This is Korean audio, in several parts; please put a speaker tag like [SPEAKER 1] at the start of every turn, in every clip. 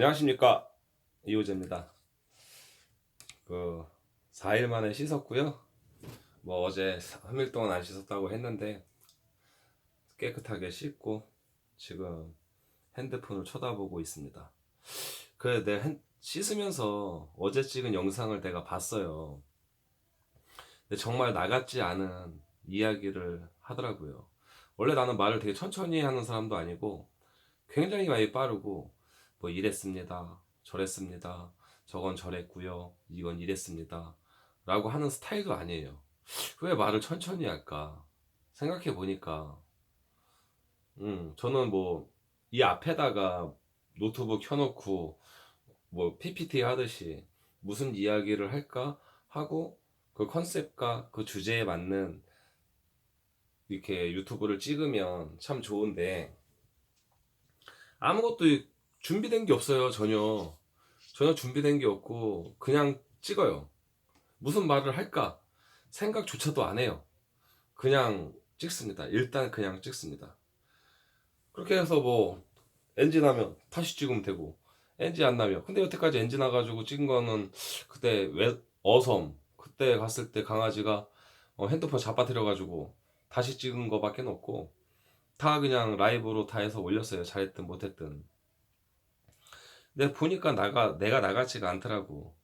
[SPEAKER 1] 안녕하십니까, 이호재입니다. 4일 만에 씻었고요. 뭐 어제 3일 동안 안 씻었다고 했는데 깨끗하게 씻고 지금 핸드폰을 쳐다보고 있습니다. 그래, 씻으면서 어제 찍은 영상을 내가 봤어요. 근데 정말 나 같지 않은 이야기를 하더라고요. 원래 나는 말을 되게 천천히 하는 사람도 아니고 굉장히 많이 빠르고, 뭐 이랬습니다, 저랬습니다, 저건 저랬고요, 이건 이랬습니다 라고 하는 스타일도 아니에요. 왜 말을 천천히 할까 생각해 보니까, 저는 뭐 이 앞에다가 노트북 켜놓고 뭐 PPT 하듯이 무슨 이야기를 할까 하고, 그 컨셉과 그 주제에 맞는 이렇게 유튜브를 찍으면 참 좋은데, 아무것도 준비된 게 없어요. 전혀 준비된 게 없고 그냥 찍어요. 무슨 말을 할까 생각조차도 안 해요. 그냥 찍습니다. 일단 그냥 찍습니다. 그렇게 해서 뭐 NG 나면 다시 찍으면 되고, NG 안 나면, 근데 여태까지 NG 나가지고 찍은 거는 그때 어섬 그때 갔을 때 강아지가 핸드폰 잡아뜨려 가지고 다시 찍은 거밖에 없고, 다 그냥 라이브로 다 해서 올렸어요. 잘했든 못했든. 근데 보니까 내가 나같지가 않더라고.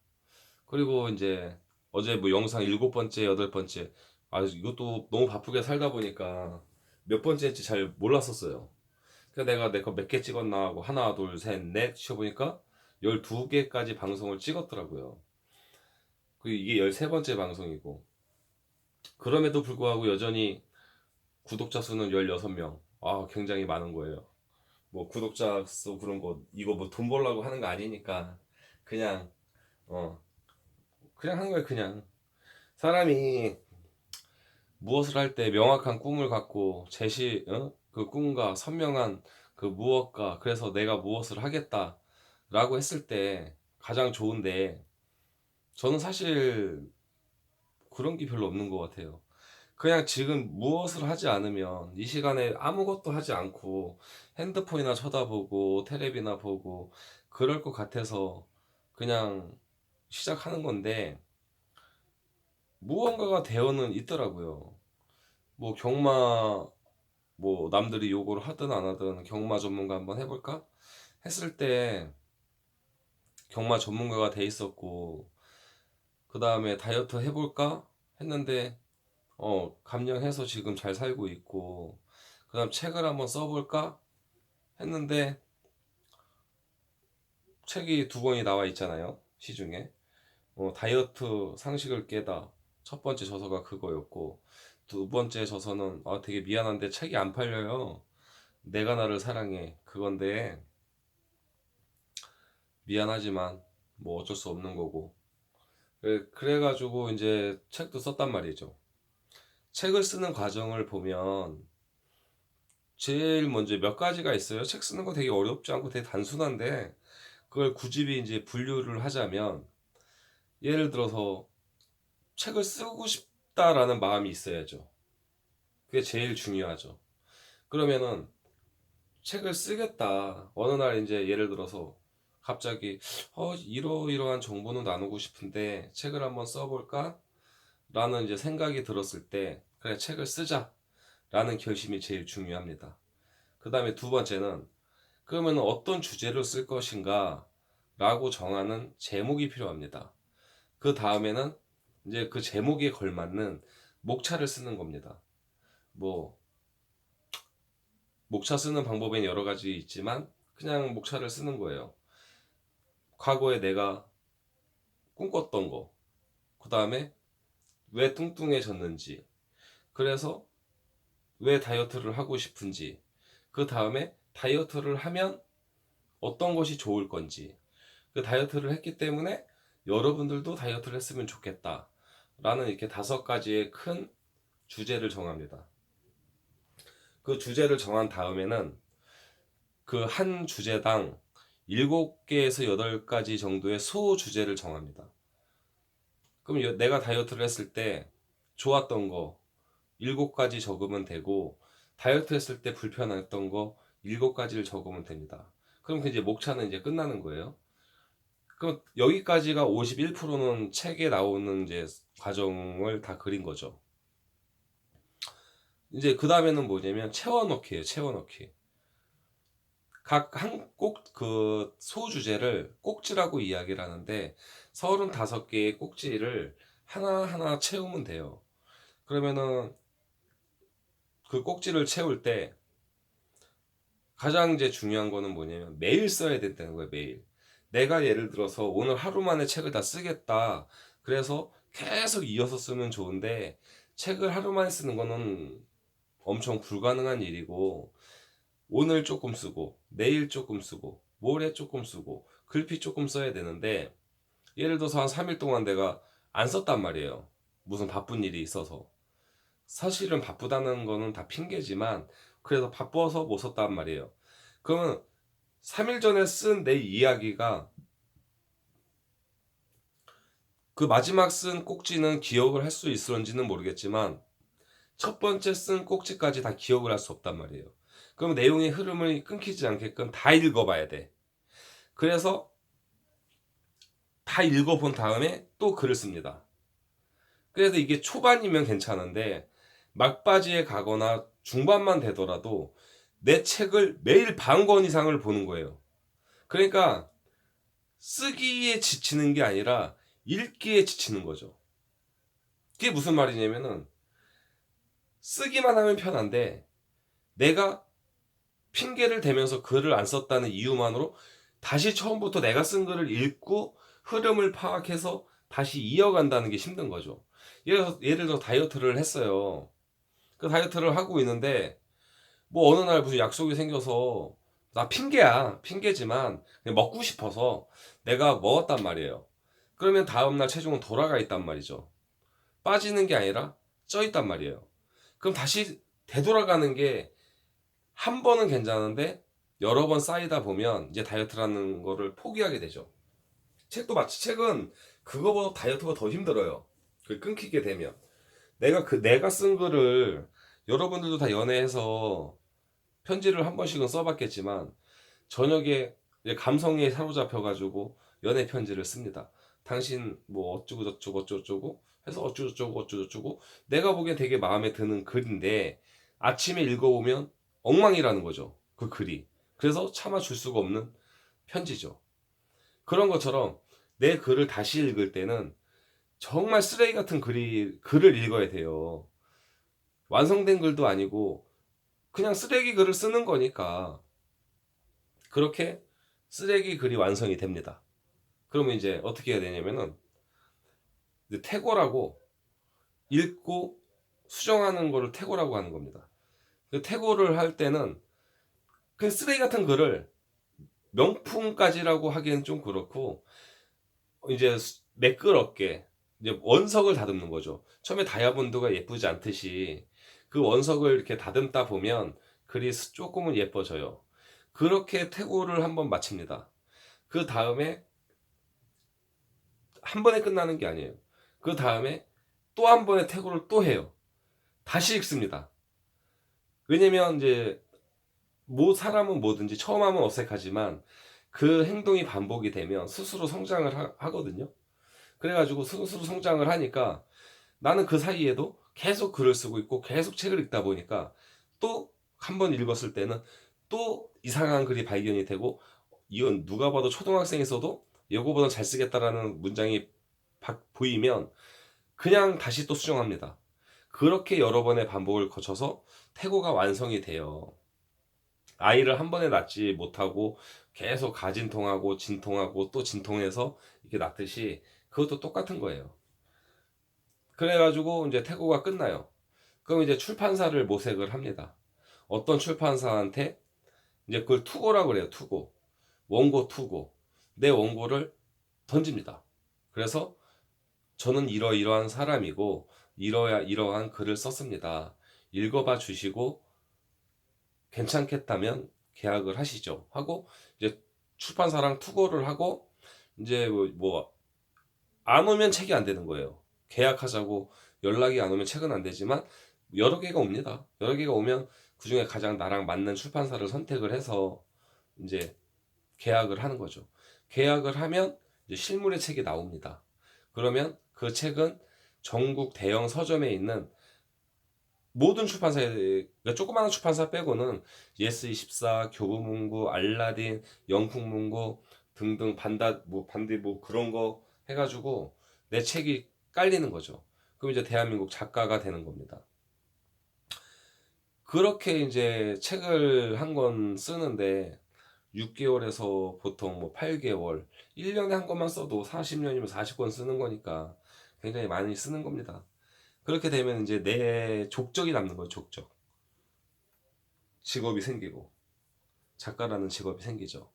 [SPEAKER 1] 그리고 이제 어제 뭐 영상 일곱 번째, 여덟 번째, 이것도 너무 바쁘게 살다 보니까 몇 번째인지 잘 몰랐었어요. 그래서 내가 내 거 몇 개 찍었나 하고 하나, 둘, 셋, 넷 쉬어보니까 12개까지 방송을 찍었더라고요. 그 이게 13번째 방송이고, 그럼에도 불구하고 여전히 구독자 수는 16명. 굉장히 많은 거예요. 뭐 구독자 수 그런 거 이거 뭐 돈 벌려고 하는 거 아니니까 그냥 어 그냥 하는 거예요. 그냥 사람이 무엇을 할 때 명확한 꿈을 갖고 그 꿈과 선명한 그 무엇과, 그래서 내가 무엇을 하겠다라고 했을 때 가장 좋은데, 저는 사실 그런 게 별로 없는 것 같아요. 그냥 지금 무엇을 하지 않으면, 이 시간에 아무것도 하지 않고 핸드폰이나 쳐다보고 테레비나 보고 그럴 것 같아서 그냥 시작하는 건데, 무언가가 되어는 있더라고요. 뭐 뭐 남들이 요구를 하든 안 하든 경마 전문가 한번 해볼까 했을 때 경마 전문가가 돼 있었고, 그 다음에 다이어트 해볼까 했는데 감량해서 지금 잘 살고 있고, 그 다음 책을 한번 써볼까 했는데 책이 두 권이 나와 있잖아요, 시중에. 다이어트 상식을 깨다, 첫 번째 저서가 그거였고, 두 번째 저서는 되게 미안한데 책이 안 팔려요. 내가 나를 사랑해, 그건데 미안하지만 뭐 어쩔 수 없는 거고. 그래가지고 이제 책도 썼단 말이죠. 책을 쓰는 과정을 보면 제일 먼저 몇 가지가 있어요. 책 쓰는 거 되게 어렵지 않고 되게 단순한데, 그걸 굳이 이제 분류를 하자면, 예를 들어서 책을 쓰고 싶다라는 마음이 있어야죠. 그게 제일 중요하죠. 그러면은 책을 쓰겠다, 어느 날 이제 예를 들어서 갑자기 이러이러한 정보는 나누고 싶은데 책을 한번 써볼까 라는 이제 생각이 들었을 때, 그래 책을 쓰자 라는 결심이 제일 중요합니다. 그 다음에 두 번째는, 그러면 어떤 주제로 쓸 것인가 라고 정하는 제목이 필요합니다. 그 다음에는 이제 그 제목에 걸맞는 목차를 쓰는 겁니다. 뭐 목차 쓰는 방법에는 여러 가지 있지만 그냥 목차를 쓰는 거예요. 과거에 내가 꿈꿨던 거, 그 다음에 왜 뚱뚱해졌는지, 그래서 왜 다이어트를 하고 싶은지, 그 다음에 다이어트를 하면 어떤 것이 좋을 건지, 그 다이어트를 했기 때문에 여러분들도 다이어트를 했으면 좋겠다 라는, 이렇게 다섯 가지의 큰 주제를 정합니다. 그 주제를 정한 다음에는 그 한 주제당 7개에서 8가지 정도의 소주제를 정합니다. 그럼 내가 다이어트를 했을 때 좋았던 거 7가지 적으면 되고, 다이어트 했을 때 불편했던 거 7가지를 적으면 됩니다. 그럼 이제 목차는 이제 끝나는 거예요. 그럼 여기까지가 51%는 책에 나오는 이제 과정을 다 그린 거죠. 이제 그 다음에는 뭐냐면 채워넣기예요. 채워넣기. 각 한 꼭 그 소주제를 꼭지라고 이야기를 하는데 35개의 꼭지를 하나하나 채우면 돼요. 그러면은 그 꼭지를 채울 때 가장 이제 중요한 거는 뭐냐면 매일 써야 된다는 거예요. 매일. 내가 예를 들어서 오늘 하루 만에 책을 다 쓰겠다. 그래서 계속 이어서 쓰면 좋은데 책을 하루 만에 쓰는 거는 엄청 불가능한 일이고 오늘 조금 쓰고 내일 조금 쓰고 모레 조금 쓰고 글피 조금 써야 되는데 예를 들어서 한 3일 동안 내가 안 썼단 말이에요. 무슨 바쁜 일이 있어서. 사실은 바쁘다는 거는 다 핑계지만 그래서 바빠서 못 썼단 말이에요. 그러면 3일 전에 쓴 내 이야기가 그 마지막 쓴 꼭지는 기억을 할 수 있을런지는 모르겠지만 첫 번째 쓴 꼭지까지 다 기억을 할 수 없단 말이에요. 그럼 내용의 흐름을 끊기지 않게끔 다 읽어봐야 돼. 그래서 다 읽어본 다음에 또 글을 씁니다. 그래서 이게 초반이면 괜찮은데 막바지에 가거나 중반만 되더라도 내 책을 매일 반 권 이상을 보는 거예요. 그러니까 쓰기에 지치는 게 아니라 읽기에 지치는 거죠. 그게 무슨 말이냐면은 쓰기만 하면 편한데 내가 핑계를 대면서 글을 안 썼다는 이유만으로 다시 처음부터 내가 쓴 글을 읽고 흐름을 파악해서 다시 이어간다는 게 힘든 거죠. 예를 들어 다이어트를 했어요. 그 다이어트를 하고 있는데 뭐 어느 날 무슨 약속이 생겨서 나 핑계야. 핑계지만 그냥 먹고 싶어서 내가 먹었단 말이에요. 그러면 다음날 체중은 돌아가 있단 말이죠. 빠지는 게 아니라 쪄 있단 말이에요. 그럼 다시 되돌아가는 게 한 번은 괜찮은데 여러 번 쌓이다 보면 이제 다이어트라는 거를 포기하게 되죠. 책도 마치 책은 그거보다 다이어트가 더 힘들어요. 그 끊기게 되면 내가 쓴 글을 여러분들도 다 연애해서 편지를 한 번씩은 써봤겠지만 저녁에 이제 감성에 사로잡혀가지고 연애 편지를 씁니다. 당신 뭐 어쩌고 저쩌고 어쩌고 해서 어쩌고 저쩌고 어쩌고 저쩌고 내가 보기엔 되게 마음에 드는 글인데 아침에 읽어보면 엉망이라는 거죠. 그 글이. 그래서 참아줄 수가 없는 편지죠. 그런 것처럼 내 글을 다시 읽을 때는 정말 쓰레기 같은 글을 읽어야 돼요. 완성된 글도 아니고 그냥 쓰레기 글을 쓰는 거니까 그렇게 쓰레기 글이 완성이 됩니다. 그러면 이제 어떻게 해야 되냐면은 이제 태고라고 읽고 수정하는 거를 태고라고 하는 겁니다. 그 태고를 할 때는 그 쓰레기 같은 글을 명품까지라고 하기엔 좀 그렇고 이제 매끄럽게 이제 원석을 다듬는 거죠. 처음에 다이아몬드가 예쁘지 않듯이 그 원석을 이렇게 다듬다 보면 글이 조금은 예뻐져요. 그렇게 태고를 한번 마칩니다. 그 다음에 한 번에 끝나는 게 아니에요. 그 다음에 또 한 번의 태고를 또 해요. 다시 읽습니다. 왜냐면 이제 뭐 사람은 뭐든지 처음 하면 어색하지만 그 행동이 반복이 되면 스스로 성장을 하거든요. 그래가지고 스스로 성장을 하니까 나는 그 사이에도 계속 글을 쓰고 있고 계속 책을 읽다 보니까 또 한 번 읽었을 때는 또 이상한 글이 발견이 되고 이건 누가 봐도 초등학생에서도 이거보다 잘 쓰겠다라는 문장이 보이면 그냥 다시 또 수정합니다. 그렇게 여러 번의 반복을 거쳐서 태고가 완성이 돼요. 아이를 한 번에 낳지 못하고 계속 가진통하고 진통하고 또 진통해서 이렇게 낳듯이 그것도 똑같은 거예요. 그래가지고 이제 태고가 끝나요. 그럼 이제 출판사를 모색을 합니다. 어떤 출판사한테 이제 그걸 투고라고 그래요. 투고. 원고 투고. 내 원고를 던집니다. 그래서 저는 이러이러한 사람이고 이러한 글을 썼습니다. 읽어봐 주시고 괜찮겠다면 계약을 하시죠. 하고 이제 출판사랑 투고를 하고 이제 안 오면 책이 안 되는 거예요. 계약하자고 연락이 안 오면 책은 안 되지만 여러 개가 옵니다. 여러 개가 오면 그중에 가장 나랑 맞는 출판사를 선택을 해서 이제 계약을 하는 거죠. 계약을 하면 이제 실물의 책이 나옵니다. 그러면 그 책은 전국 대형 서점에 있는 모든 출판사에, 그러니까 조그마한 출판사 빼고는 예스24, 교보문고, 알라딘, 영풍문고 등등 반디 뭐 그런 거 해가지고 내 책이 깔리는 거죠. 그럼 이제 대한민국 작가가 되는 겁니다. 그렇게 이제 책을 한 권 쓰는데 6개월에서 보통 뭐 8개월, 1년에 한 권만 써도 40년이면 40권 쓰는 거니까 굉장히 많이 쓰는 겁니다. 그렇게 되면 이제 내 족적이 남는 거예요, 족적. 직업이 생기고, 작가라는 직업이 생기죠.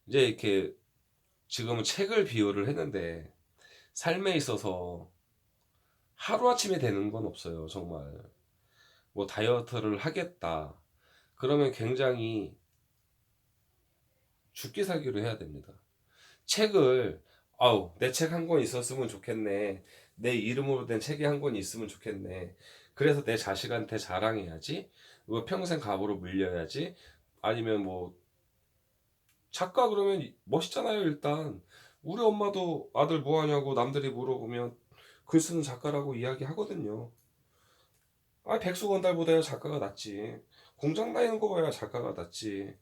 [SPEAKER 1] 이제 이렇게 지금은 책을 비유를 했는데, 삶에 있어서 하루아침에 되는 건 없어요, 정말. 뭐 다이어트를 하겠다. 그러면 굉장히 죽기 살기로 해야 됩니다. 책을, 아우, 내 책 한 권 있었으면 좋겠네. 내 이름으로 된 책이 한 권 있으면 좋겠네. 그래서 내 자식한테 자랑해야지. 뭐 평생 갑으로 물려야지. 아니면 뭐, 작가 그러면 멋있잖아요, 일단. 우리 엄마도 아들 뭐 하냐고 남들이 물어보면 글 쓰는 작가라고 이야기하거든요. 아, 백수건달보다야 작가가 낫지. 공장 다니는 거 봐야 작가가 낫지.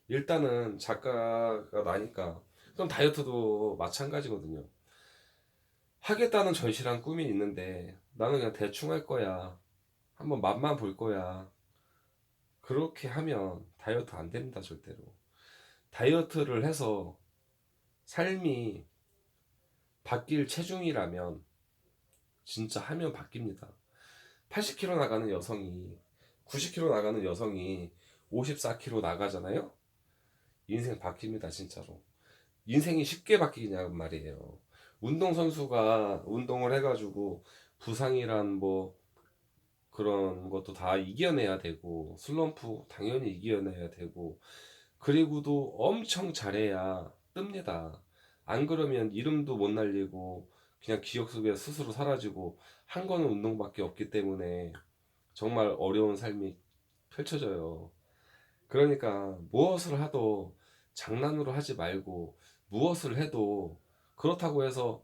[SPEAKER 1] 일단은 작가가 나니까. 그럼 다이어트도 마찬가지거든요. 하겠다는 절실한 꿈이 있는데 나는 그냥 대충 할 거야. 한번 맛만 볼 거야. 그렇게 하면 다이어트 안 됩니다, 절대로. 다이어트를 해서 삶이 바뀔 체중이라면 진짜 하면 바뀝니다. 80kg 나가는 여성이 90kg 나가는 여성이 54kg 나가잖아요. 인생 바뀝니다, 진짜로. 인생이 쉽게 바뀌냐는 말이에요. 운동선수가 운동을 해가지고 부상이란 뭐 그런 것도 다 이겨내야 되고 슬럼프 당연히 이겨내야 되고 그리고도 엄청 잘해야 뜹니다. 안 그러면 이름도 못 날리고 그냥 기억 속에 스스로 사라지고 한 거는 운동밖에 없기 때문에 정말 어려운 삶이 펼쳐져요. 그러니까 무엇을 하도 장난으로 하지 말고 무엇을 해도 그렇다고 해서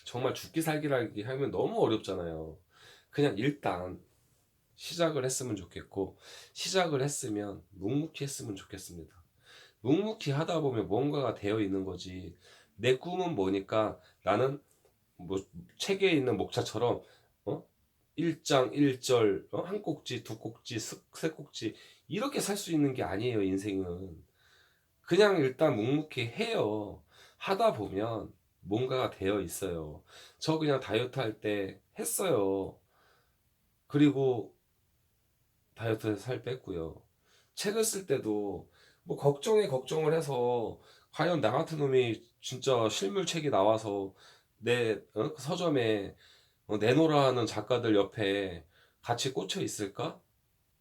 [SPEAKER 1] 정말 죽기 살기라기 하면 너무 어렵잖아요. 그냥 일단 시작을 했으면 좋겠고 시작을 했으면 묵묵히 했으면 좋겠습니다. 묵묵히 하다 보면 뭔가가 되어 있는 거지. 내 꿈은 뭐니까 나는 뭐 책에 있는 목차처럼 어? 1장 1절 한 꼭지 두 꼭지 세 꼭지 이렇게 살 수 있는 게 아니에요, 인생은. 그냥 일단 묵묵히 해요. 하다 보면 뭔가가 되어 있어요. 저 그냥 다이어트 할 때 했어요. 그리고 다이어트해서 살 뺐고요. 책을 쓸 때도 뭐 걱정에 걱정을 해서 과연 나 같은 놈이 진짜 실물책이 나와서 내 그 서점에 내놓으라 하는 작가들 옆에 같이 꽂혀 있을까?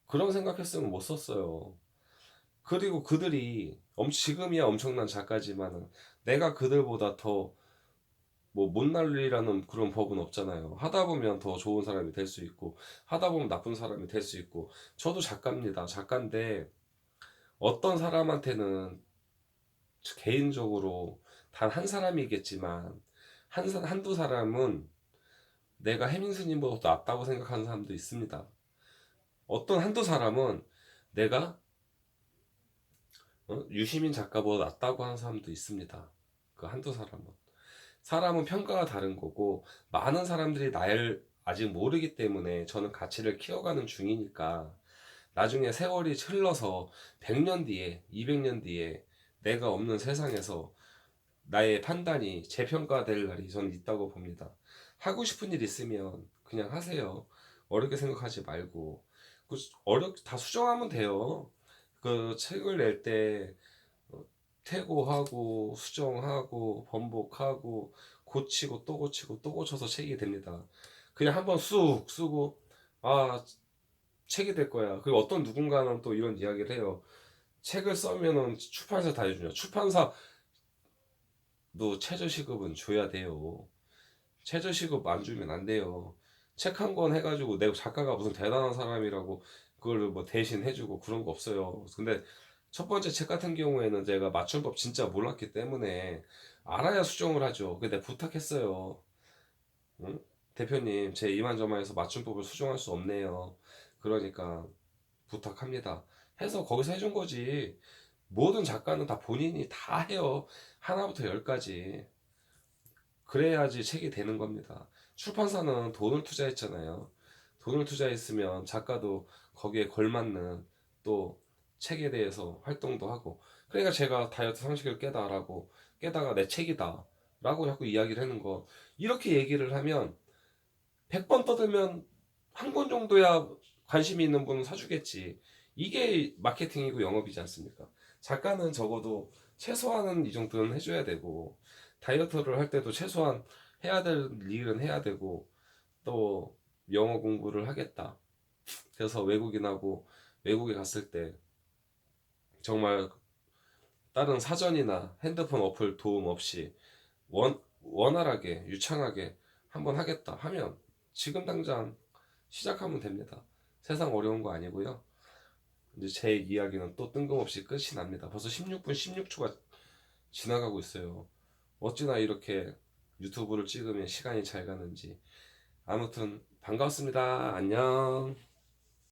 [SPEAKER 1] 그런 생각했으면 못 썼어요. 그리고 그들이 지금이야 엄청난 작가지만은 내가 그들보다 더 뭐 못난리라는 그런 법은 없잖아요. 하다 보면 더 좋은 사람이 될 수 있고 하다 보면 나쁜 사람이 될 수 있고 저도 작가입니다. 작가인데 어떤 사람한테는 개인적으로 단 한 사람이겠지만 한두 사람은 내가 해민 스님보다 낫다고 생각하는 사람도 있습니다. 어떤 한두 사람은 내가 유시민 작가보다 낫다고 하는 사람도 있습니다. 그 한두 사람은 평가가 다른 거고 많은 사람들이 날 아직 모르기 때문에 저는 가치를 키워가는 중이니까 나중에 세월이 흘러서 100년 뒤에 200년 뒤에 내가 없는 세상에서 나의 판단이 재평가될 날이 저는 있다고 봅니다. 하고 싶은 일 있으면 그냥 하세요. 어렵게 생각하지 말고 다 수정하면 돼요. 그 책을 낼때 퇴고하고 수정하고 번복하고 고치고 또 고치고 또 고쳐서 책이 됩니다. 그냥 한번 쑥 쓰고 아 책이 될 거야. 그리고 어떤 누군가는 또 이런 이야기를 해요. 책을 써면은 출판사 다 해주냐. 출판사도 최저시급은 줘야 돼요. 최저시급 안 주면 안 돼요. 책 한 권 해가지고 내 작가가 무슨 대단한 사람이라고 그걸 뭐 대신 해주고 그런 거 없어요. 근데 첫 번째 책 같은 경우에는 제가 맞춤법 진짜 몰랐기 때문에 알아야 수정을 하죠. 근데 부탁했어요. 응? 대표님, 제 이만저만해서 맞춤법을 수정할 수 없네요. 그러니까 부탁합니다. 해서 거기서 해준 거지. 모든 작가는 다 본인이 다 해요. 하나부터 열까지. 그래야지 책이 되는 겁니다. 출판사는 돈을 투자했잖아요. 돈을 투자했으면 작가도 거기에 걸맞는 또 책에 대해서 활동도 하고. 그러니까 제가 다이어트 상식을 깨다라고, 깨다가 내 책이다 라고 자꾸 이야기를 하는 거. 이렇게 얘기를 하면 100번 떠들면 한 권 정도야 관심이 있는 분은 사주겠지. 이게 마케팅이고 영업이지 않습니까? 작가는 적어도 최소한은 이 정도는 해줘야 되고, 다이어트를 할 때도 최소한 해야 될 일은 해야 되고, 또 영어 공부를 하겠다. 그래서 외국인하고 외국에 갔을 때 정말 다른 사전이나 핸드폰 어플 도움 없이 원활하게 유창하게 한번 하겠다 하면 지금 당장 시작하면 됩니다. 세상 어려운 거 아니고요. 이제 제 이야기는 또 뜬금없이 끝이 납니다. 벌써 16분 16초가 지나가고 있어요. 어찌나 이렇게 유튜브를 찍으면 시간이 잘 가는지. 아무튼 반갑습니다. 안녕.